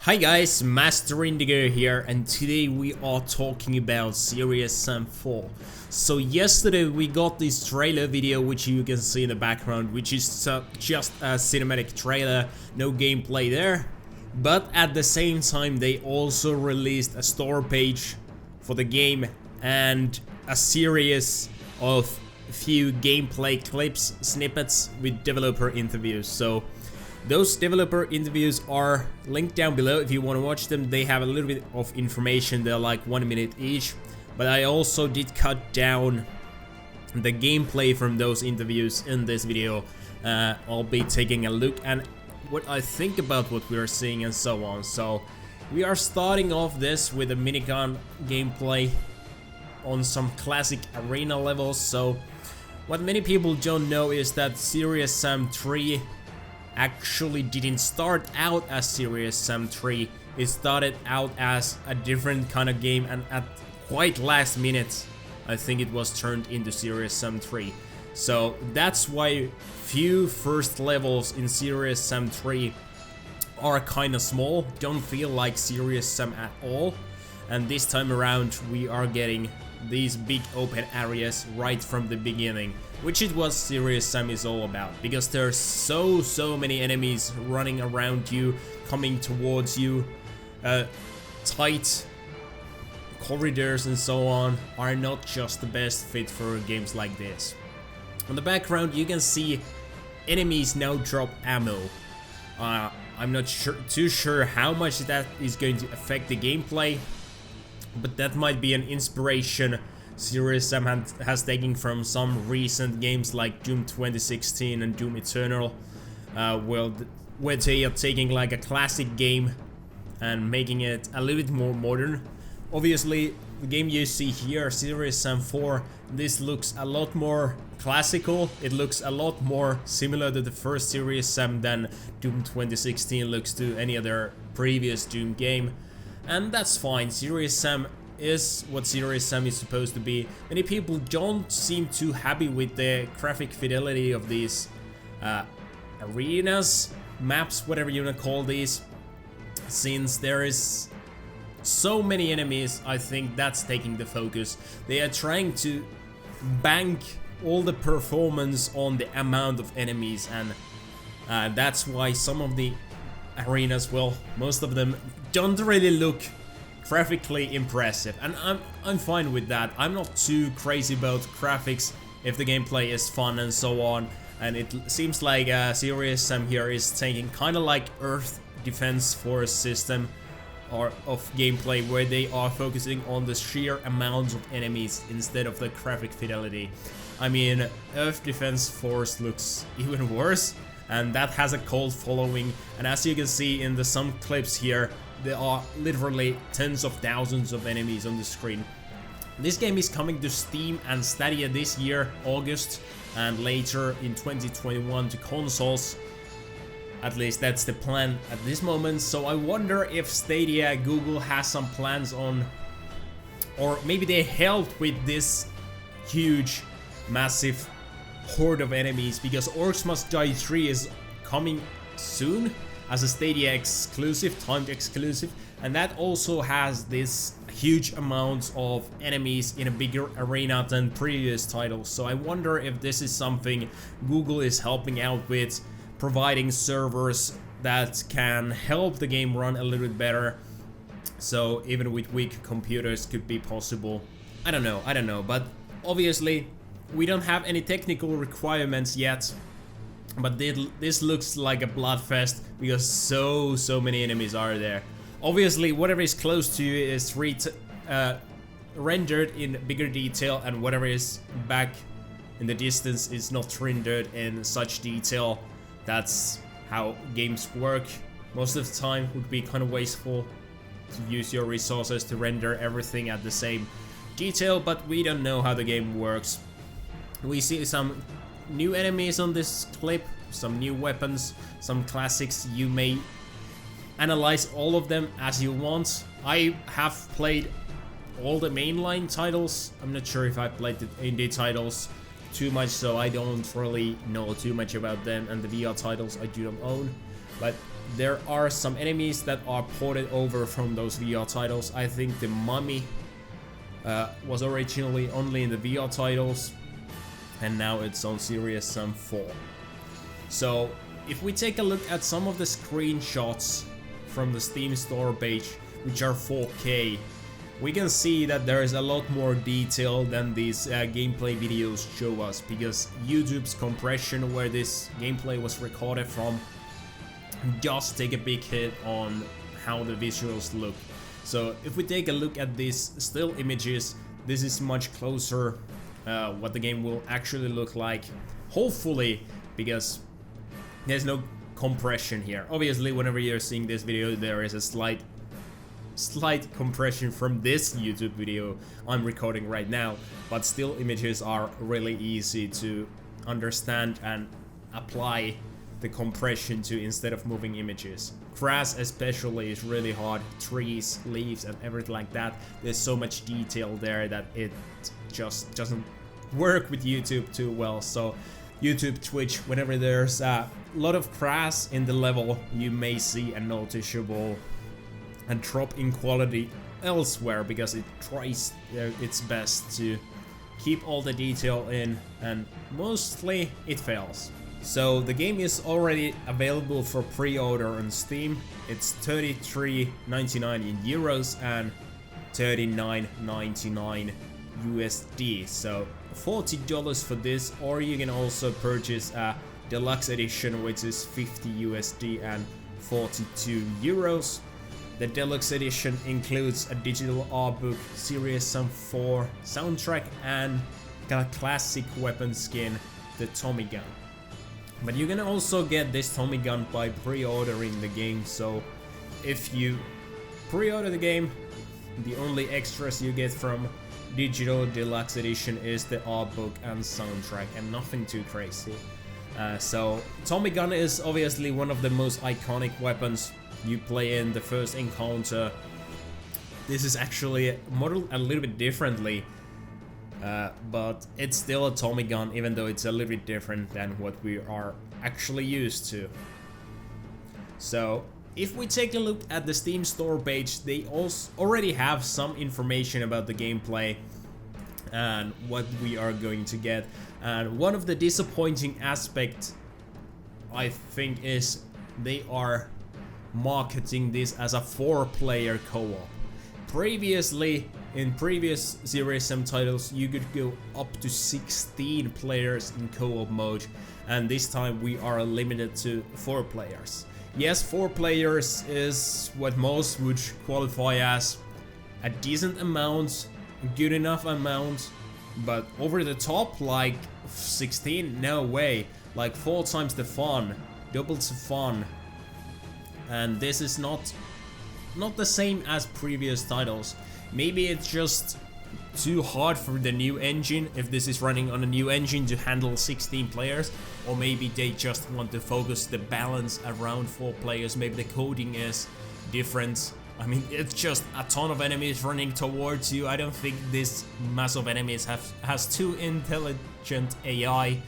Hi guys, Master Indigo here, and today we are talking about Serious Sam 4. So yesterday we got this trailer video which you can see in the background, which is just a cinematic trailer, no gameplay there. But at the same time they also released a store page for the game and a series of few gameplay clips, snippets with developer interviews. So those developer interviews are linked down below if you want to watch them. They have a little bit of information, they're like 1 minute each. But I also did cut down the gameplay from those interviews in this video. I'll be taking a look at what I think about what we are seeing and so on. So we are starting off this with a minigun gameplay on some classic arena levels. So what many people don't know is that Serious Sam 3 actually didn't start out as Serious Sam 3. It started out as a different kind of game, and at quite last minute I think it was turned into Serious Sam 3. So that's why few first levels in Serious Sam 3 are kind of small, don't feel like Serious Sam at all. And this time around we are getting these big open areas right from the beginning, which is what Serious Sam is all about, because there's so many enemies running around you, coming towards you. Tight corridors and so on are not just the best fit for games like this. On the background you can see enemies now drop ammo. I'm not too sure how much that is going to affect the gameplay, but that might be an inspiration Serious Sam has taken from some recent games like Doom 2016 and Doom Eternal, where they are taking like a classic game and making it a little bit more modern. Obviously the game you see here, Serious Sam 4, this looks a lot more classical. It looks a lot more similar to the first Serious Sam than Doom 2016 looks to any other previous Doom game. And that's fine. Serious Sam is what Serious Sam is supposed to be. Many people don't seem too happy with the graphic fidelity of these arenas, maps, whatever you want to call these. Since there is so many enemies, I think that's taking the focus. They are trying to bank all the performance on the amount of enemies, and that's why some of the arenas, well, most of them don't really look graphically impressive, and I'm fine with that. I'm not too crazy about graphics if the gameplay is fun and so on. And it seems like Serious Sam here is taking kind of like Earth Defense Force system or of gameplay, where they are focusing on the sheer amount of enemies instead of the graphic fidelity. I mean, Earth Defense Force looks even worse, and that has a cult following, and as you can see in some clips here, there are literally tens of thousands of enemies on the screen. This game is coming to Steam and Stadia this year, August, and later in 2021 to consoles. At least that's the plan at this moment. So I wonder if Stadia, Google has some plans on, or maybe they helped with this huge, massive horde of enemies, because Orcs Must Die 3 is coming soon as a Stadia exclusive, timed exclusive, and that also has this huge amount of enemies in a bigger arena than previous titles. So I wonder if this is something Google is helping out with, providing servers that can help the game run a little bit better. So even with weak computers could be possible. I don't know, but obviously we don't have any technical requirements yet. But this looks like a bloodfest, because so many enemies are there. Obviously whatever is close to you is rendered in bigger detail, and whatever is back in the distance is not rendered in such detail. That's how games work. Most of the time would be kind of wasteful to use your resources to render everything at the same detail, but we don't know how the game works. We see some new enemies on this clip, some new weapons, some classics. You may analyze all of them as you want. I have played all the mainline titles. I'm not sure if I played the indie titles too much, so I don't really know too much about them, and the VR titles I do not own. But There are some enemies that are ported over from those VR titles. I think the mummy was originally only in the VR titles, and now it's on Series Sam 4. So if we take a look at some of the screenshots from the Steam store page, which are 4K, we can see that there is a lot more detail than these gameplay videos show us, because YouTube's compression where this gameplay was recorded from does take a big hit on how the visuals look. So if we take a look at these still images, this is much closer what the game will actually look like, hopefully, because there's no compression here. Obviously, whenever you're seeing this video, there is a slight compression from this YouTube video I'm recording right now, but still images are really easy to understand and apply the compression to instead of moving images. Grass especially is really hard, trees, leaves and everything like that. There's so much detail there that it just doesn't work with YouTube too well. So YouTube, Twitch, whenever there's a lot of grass in the level, you may see a noticeable and drop in quality elsewhere, because it tries its best to keep all the detail in, and mostly it fails. So the game is already available for pre-order on Steam. It's 33.99 in euros and 39.99 USD. So $40 for this, or you can also purchase a deluxe edition, which is 50 USD and 42 euros. The deluxe edition includes a digital art book, Series Sam 4 soundtrack, and a classic weapon skin, the Tommy gun. But you can also get this Tommy gun by pre-ordering the game. So if you pre-order the game, the only extras you get from digital deluxe edition is the art book and soundtrack, and nothing too crazy. So Tommy gun is obviously one of the most iconic weapons you play in the first encounter. This is actually modeled a little bit differently, but it's still a Tommy gun, even though it's a little bit different than what we are actually used to. So if we take a look at the Steam store page, they also already have some information about the gameplay and what we are going to get. And one of the disappointing aspects, I think, is they are marketing this as a 4-player co-op. Previously, in previous Series Sam titles, you could go up to 16 players in co-op mode, and this time we are limited to 4 players. Yes, 4 players is what most would qualify as a decent amount, good enough amount, but over the top, like 16, no way. Like 4 times the fun, double the fun. And this is not the same as previous titles. Maybe it's just too hard for the new engine, if this is running on a new engine, to handle 16 players, or maybe they just want to focus the balance around 4 players. Maybe the coding is different. I mean, it's just a ton of enemies running towards you. I don't think this mass of enemies has too intelligent AI,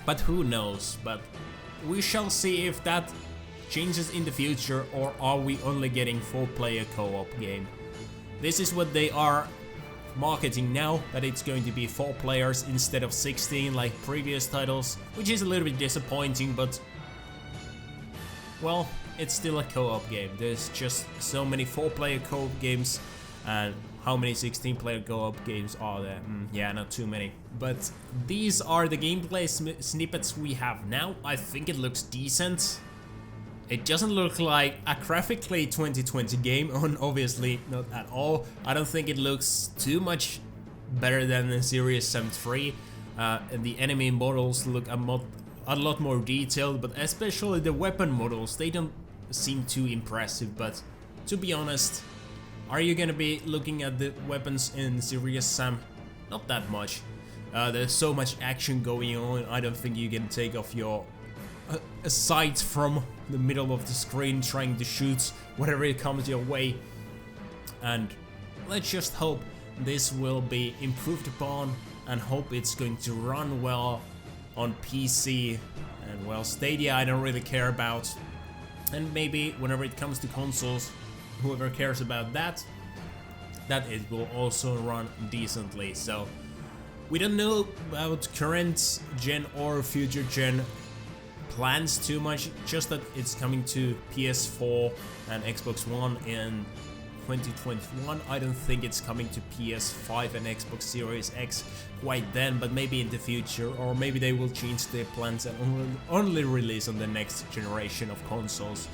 but who knows. But we shall see if that changes in the future, or are we only getting 4-player co-op game. This is what they are marketing now, that it's going to be 4 players instead of 16 like previous titles, which is a little bit disappointing, but well, it's still a co-op game. There's just so many 4-player co-op games, and how many 16-player co-op games are there? Yeah, not too many. But these are the gameplay snippets we have now. I think it looks decent. It doesn't look like a graphically 2020 game, obviously not at all. I don't think it looks too much better than the Series Sam 3. The enemy models look a lot more detailed, but especially the weapon models, they don't seem too impressive. But to be honest, are you gonna be looking at the weapons in Series Sam? Not that much. There's so much action going on, I don't think you can take off your sight from the middle of the screen trying to shoot whatever comes your way. And let's just hope this will be improved upon, and hope it's going to run well on PC. And well, Stadia I don't really care about. And maybe whenever it comes to consoles, whoever cares about that it will also run decently. So we don't know about current gen or future gen plans too much, just that it's coming to PS4 and Xbox One in 2021. I don't think it's coming to PS5 and Xbox Series X quite then, but maybe in the future, or maybe they will change their plans and only release on the next generation of consoles.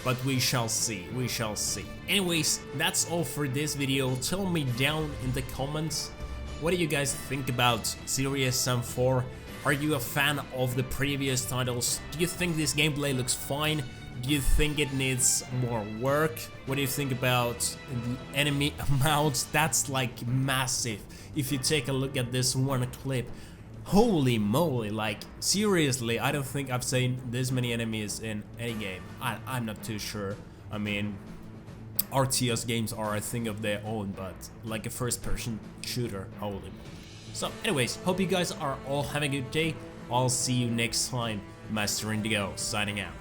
But we shall see, we shall see. Anyways, that's all for this video. Tell me down in the comments, what do you guys think about Serious Sam 4? Are you a fan of the previous titles? Do you think this gameplay looks fine? Do you think it needs more work? What do you think about enemy amounts? That's like massive. If you take a look at this one clip, holy moly, like seriously, I don't think I've seen this many enemies in any game. I'm not too sure. I mean, RTS games are a thing of their own, but like a first-person shooter, holy moly. So anyways, hope you guys are all having a good day. I'll see you next time. Master Indigo signing out.